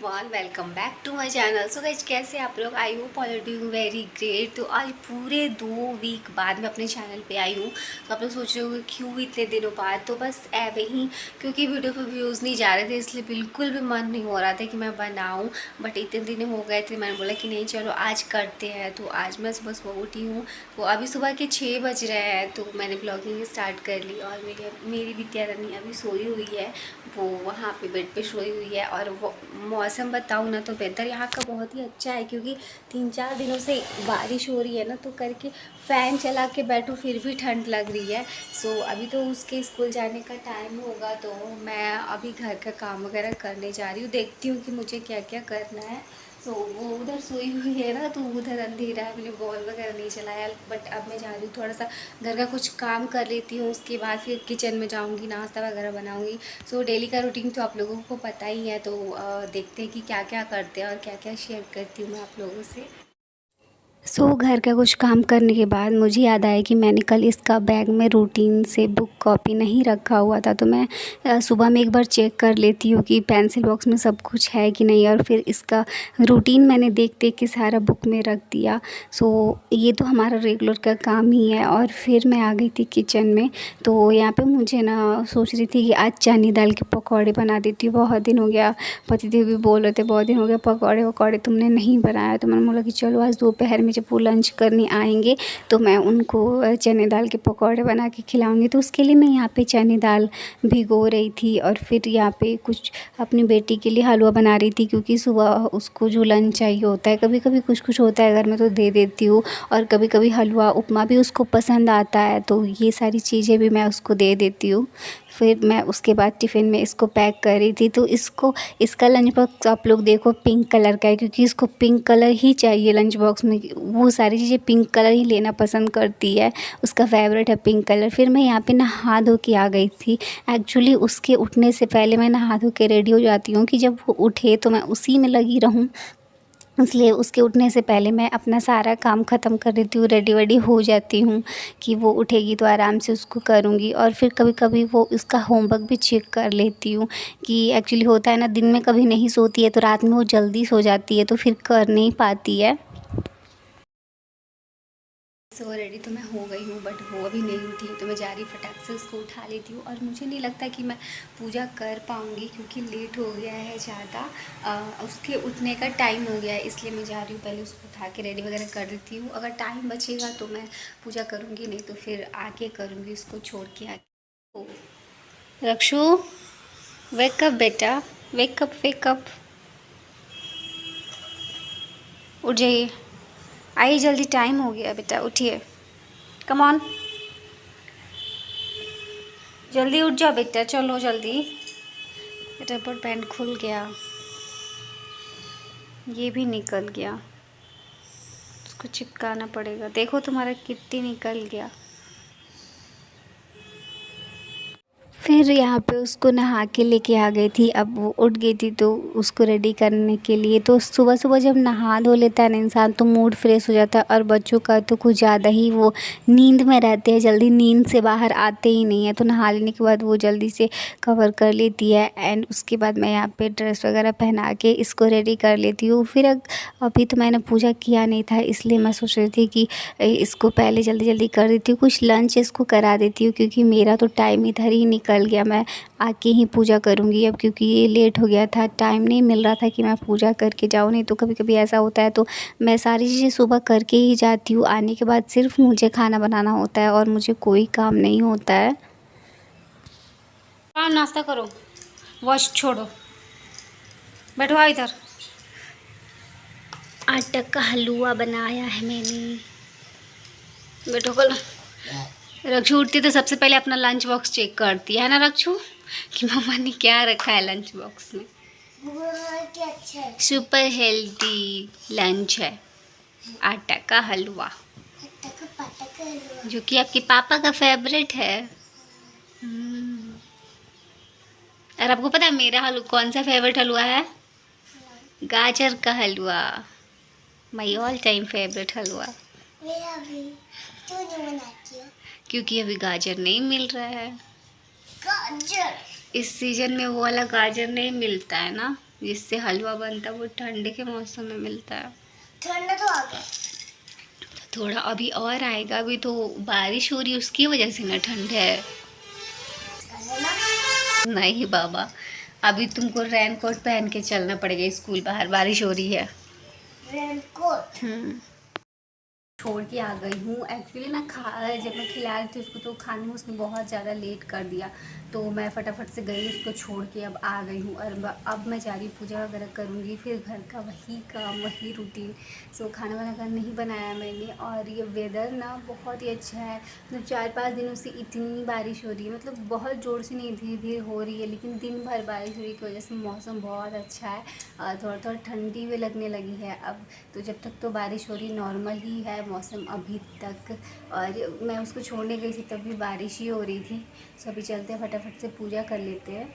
Everyone, welcome back to my channel. So guys, कैसे आप लोग? I hope all are doing very great. तो आज पूरे 2 वीक बाद मैं अपने चैनल पे आई हूँ। तो आप लोग सोच रहे होंगे क्यों इतने दिनों बाद। तो बस ऐवे ही, क्योंकि वीडियो पे व्यूज़ नहीं जा रहे थे, इसलिए बिल्कुल भी मन नहीं हो रहा था कि मैं बनाऊँ। बट इतने दिन हो गए थे, मैंने बोला कि नहीं चलो आज करते हैं। तो आज मैं सुबह सुबह उठी हूँ। तो अभी सुबह के 6 बज रहे हैं, तो मैंने ब्लॉगिंग स्टार्ट कर ली। और मेरी बिटिया रानी अभी सोई हुई है, वो वहाँ पे बेड पे सोई हुई है। और वो मौसम बताऊँ ना, तो वेदर यहाँ का बहुत ही अच्छा है, क्योंकि 3-4 दिनों से बारिश हो रही है ना, तो करके फ़ैन चला के बैठो फिर भी ठंड लग रही है। सो अभी तो उसके स्कूल जाने का टाइम होगा, तो मैं अभी घर का काम वगैरह करने जा रही हूँ। देखती हूँ कि मुझे क्या क्या करना है। तो वो उधर सोई हुई है ना, तो उधर अंधेरा है, मैंने बॉल वगैरह नहीं चलाया। बट अब मैं जा रही हूँ, थोड़ा सा घर का कुछ काम कर लेती हूँ, उसके बाद फिर किचन में जाऊँगी, नाश्ता वगैरह बनाऊँगी। सो डेली का रूटीन तो आप लोगों को पता ही है। तो देखते हैं कि क्या क्या करते हैं और क्या क्या शेयर करती हूँ मैं आप लोगों से। घर का कुछ काम करने के बाद मुझे याद आया कि मैंने कल इसका बैग में रूटीन से बुक कॉपी नहीं रखा हुआ था। तो मैं सुबह में एक बार चेक कर लेती हूँ कि पेंसिल बॉक्स में सब कुछ है कि नहीं, और फिर इसका रूटीन मैंने देख देख के सारा बुक में रख दिया। ये तो हमारा रेगुलर का काम ही है। और फिर मैं आ गई थी किचन में। तो यहाँ पे मुझे ना सोच रही थी कि आज चने दाल के पकौड़े बना देती हूँ। बहुत दिन हो गया, पतिदेव भी बोल रहे थे बहुत दिन हो गया पकौड़े वकौड़े तुमने नहीं बनाया। तो मैंने बोला कि चलो आज दोपहर में जब वो लंच करने आएंगे तो मैं उनको चने दाल के पकौड़े बना के खिलाऊंगी। तो उसके लिए मैं यहाँ पे चने दाल भिगो रही थी, और फिर यहाँ पे कुछ अपनी बेटी के लिए हलवा बना रही थी, क्योंकि सुबह उसको जो लंच चाहिए होता है, कभी कभी कुछ कुछ होता है घर में तो दे देती हूँ, और कभी कभी हलवा उपमा भी उसको पसंद आता है। तो ये सारी चीज़ें भी मैं उसको दे देती हूँ। फिर मैं उसके बाद टिफ़िन में इसको पैक कर रही थी। तो इसका लंच बॉक्स आप लोग देखो पिंक कलर का है, क्योंकि इसको पिंक कलर ही चाहिए लंच बॉक्स में। वो सारी चीज़ें पिंक कलर ही लेना पसंद करती है, उसका फेवरेट है पिंक कलर। फिर मैं यहाँ पे नहा धो के आ गई थी। एक्चुअली उसके उठने से पहले मैं नहा धो के रेडी हो जाती हूँ कि जब वो उठे तो मैं उसी में लगी रहूँ, इसलिए उसके उठने से पहले मैं अपना सारा काम ख़त्म कर देती हूँ, रेडी वेडी हो जाती हूँ कि वो उठेगी तो आराम से उसको करूँगी। और फिर कभी कभी वो उसका होमवर्क भी चेक कर लेती हूँ, कि एक्चुअली होता है ना, दिन में कभी नहीं सोती है तो रात में वो जल्दी सो जाती है, तो फिर कर नहीं पाती है। सो रेडी तो मैं हो गई हूँ, बट वो अभी नहीं उठी है, तो मैं जा रही फटाक से उसको उठा लेती हूँ। और मुझे नहीं लगता कि मैं पूजा कर पाऊँगी, क्योंकि लेट हो गया है ज़्यादा। उसके उठने का टाइम हो गया है, इसलिए मैं जा रही हूँ, पहले उसको उठा के रेडी वगैरह कर देती हूँ। अगर टाइम बचेगा तो मैं पूजा करूँगी, नहीं तो फिर आके करूँगी, उसको छोड़ के आके। रक्षु, वेकअप बेटा, वेकअप वेकअप, उठ जाइए, आइए जल्दी, टाइम हो गया बेटा, उठिए, कम ऑन, जल्दी उठ जाओ बेटा, चलो जल्दी। रबर बैंड खुल गया, ये भी निकल गया, उसको चिपकाना पड़ेगा। देखो तुम्हारा कितनी निकल गया। फिर यहाँ पे उसको नहा के लेके आ गई थी। अब वो उठ गई थी तो उसको रेडी करने के लिए, तो सुबह सुबह जब नहा धो लेता है ना इंसान तो मूड फ्रेश हो जाता है। और बच्चों का तो कुछ ज़्यादा ही वो नींद में रहते हैं, जल्दी नींद से बाहर आते ही नहीं है। तो नहा लेने के बाद वो जल्दी से कवर कर लेती है। एंड उसके बाद मैं यहाँ पे ड्रेस वगैरह पहना के इसको रेडी कर लेती हूँ। फिर अभी तो मैंने पूजा किया नहीं था, इसलिए मैं सोच रही थी कि इसको पहले जल्दी जल्दी कर देती हूँ, कुछ लंच इसको करा देती हूँ, क्योंकि मेरा तो टाइम इधर ही निकल गया। मैं आके ही पूजा करूँगी अब, क्योंकि ये लेट हो गया था, टाइम नहीं मिल रहा था कि मैं पूजा करके जाऊँ। नहीं तो कभी कभी ऐसा होता है तो मैं सारी चीज़ें सुबह करके ही जाती हूँ, आने के बाद सिर्फ मुझे खाना बनाना होता है और मुझे कोई काम नहीं होता है। हाँ, नाश्ता करो, वॉश छोड़ो, बैठो, आओ इधर। आटा का हलवा बनाया है मैंने, बैठो। कल रक्षु उठती तो सबसे पहले अपना लंच बॉक्स चेक करती है ना रक्षु, कि मम्मा ने क्या रखा है लंच बॉक्स में। सुपर हेल्दी लंच है, आटा का हलवा, जो कि आपके पापा का फेवरेट है। और आपको पता है मेरा हलवा कौन सा फेवरेट हलवा है? गाजर का हलवा, माई ऑल टाइम फेवरेट हलवा। मेरा भी, क्यों नहीं बनाती हो? क्योंकि अभी गाजर नहीं मिल रहा है। गाजर इस सीजन में वो वाला गाजर नहीं मिलता है ना, जिससे हलवा बनता है वो ठंडे के मौसम में मिलता है। ठंडा तो आ गया, थोड़ा अभी और आएगा, अभी तो बारिश हो रही है उसकी वजह से ना ठंड है। नहीं बाबा, अभी तुमको रेनकोट पहन के चलना पड़ेगा स्कूल, बाहर बारिश हो रही है। रेनकोट छोड़ के आ गई हूँ एक्चुअली ना। जब मैं खिला रही थी उसको तो खाने में उसने बहुत ज़्यादा लेट कर दिया, तो मैं फटाफट से गई उसको छोड़ के अब आ गई हूँ। और अब मैं जा रही पूजा वगैरह करूँगी, फिर घर का वही काम वही रूटीन। सो खाना वाना का नहीं बनाया मैंने। और ये वेदर ना बहुत ही अच्छा है, मतलब 4-5 दिनों से इतनी बारिश हो रही है, मतलब बहुत ज़ोर से नहीं, धीरे धीरे हो रही है, लेकिन दिन भर बारिश हो रही की वजह से मौसम बहुत अच्छा है। थोड़ा थोड़ा ठंडी भी लगने लगी है अब तो। जब तक तो बारिश हो रही नॉर्मल ही है मौसम अभी तक। और मैं उसको छोड़ने गई थी तब भी बारिश ही हो रही थी। सो अभी चलते हैं, फटाफट से पूजा कर लेते हैं।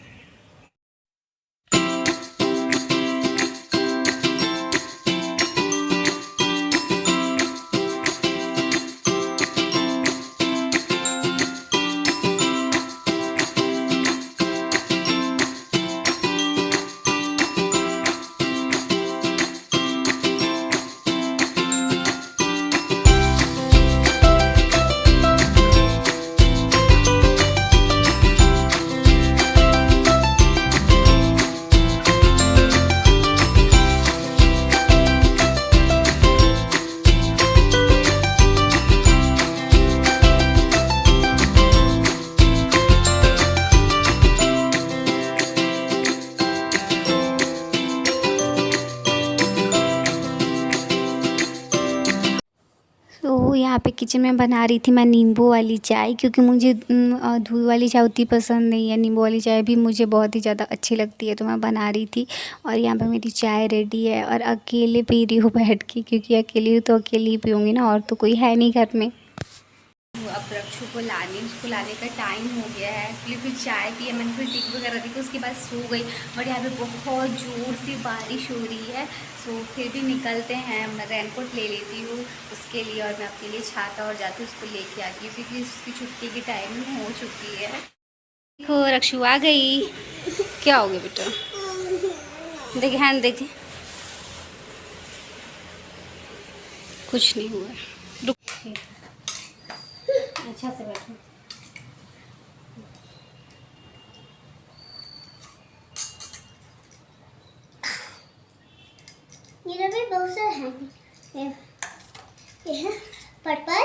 तो यहाँ पे किचन में बना रही थी मैं नींबू वाली चाय, क्योंकि मुझे दूध वाली चाय उतनी पसंद नहीं है। नींबू वाली चाय भी मुझे बहुत ही ज़्यादा अच्छी लगती है, तो मैं बना रही थी। और यहाँ पे मेरी चाय रेडी है और अकेले पी रही हूँ बैठ के, क्योंकि अकेली हूँ तो अकेली ही पीऊँगी ना, और तो कोई है नहीं घर में। अब रक्षु को उसको लाने का टाइम हो गया है एक्चुअली। फिर चाय पिया मैंने, फिर टिक वगैरह देखी, उसके बाद सो गई। बट यहाँ पे बहुत ज़ोर से बारिश हो रही है। सो फिर भी निकलते हैं, मैं रेनकोट ले लेती हूँ उसके लिए, और मैं अपने लिए छाता और जाती हूँ उसको लेके आती हूँ, क्योंकि उसकी छुट्टी की टाइमिंग हो चुकी है। देखो रक्षु आ गई। क्या हो गया बेटा? देखिए हैंड देखिए, कुछ नहीं हुआ। रुक, अच्छा से बैठो। ये भी बहुत सारे हैं। ये है purple,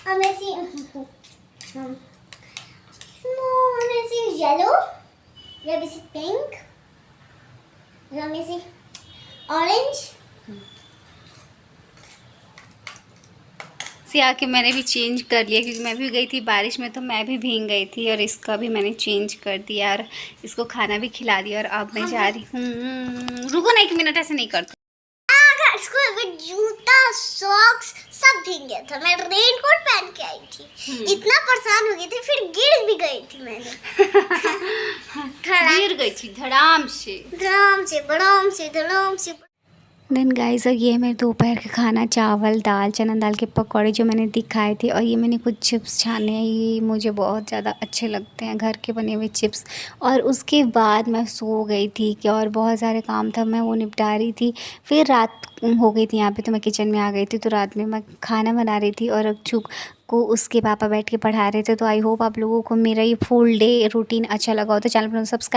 amazing yellow, amazing pink, amazing orange. से आके मैंने भी चेंज कर लिया, क्योंकि मैं भी गई थी बारिश में तो मैं भी भीग गई थी, और इसका भी मैंने चेंज कर दिया और इसको खाना भी खिला दिया। और अब मैं जा रही हूँ। रुको ना 1 मिनट, ऐसे नहीं करते। जूता सॉक्स सब भीग गया था। मैं रेनकोट पहन के आई थी, इतना परेशान हो गई थी, फिर गिर भी गई थी मैंने। गिर गई थी धड़ाम से धड़ाम से। देन गाइस, ये है मेरे दोपहर का खाना, चावल दाल, चना दाल के पकौड़े जो मैंने दिखाए थे। और ये मैंने कुछ चिप्स छाने हैं, ये मुझे बहुत ज़्यादा अच्छे लगते हैं, घर के बने हुए चिप्स। और उसके बाद मैं सो गई थी कि, और बहुत सारे काम था मैं वो निपटा रही थी। फिर रात हो गई थी यहाँ पे, तो मैं किचन में आ गई थी। तो रात में मैं खाना बना रही थी और अक्षु को उसके पापा बैठ के पढ़ा रहे थे। तो आई होप आप लोगों को मेरा ये फुल डे रूटीन अच्छा लगा हो, तो चैनल पर सब्सक्राइब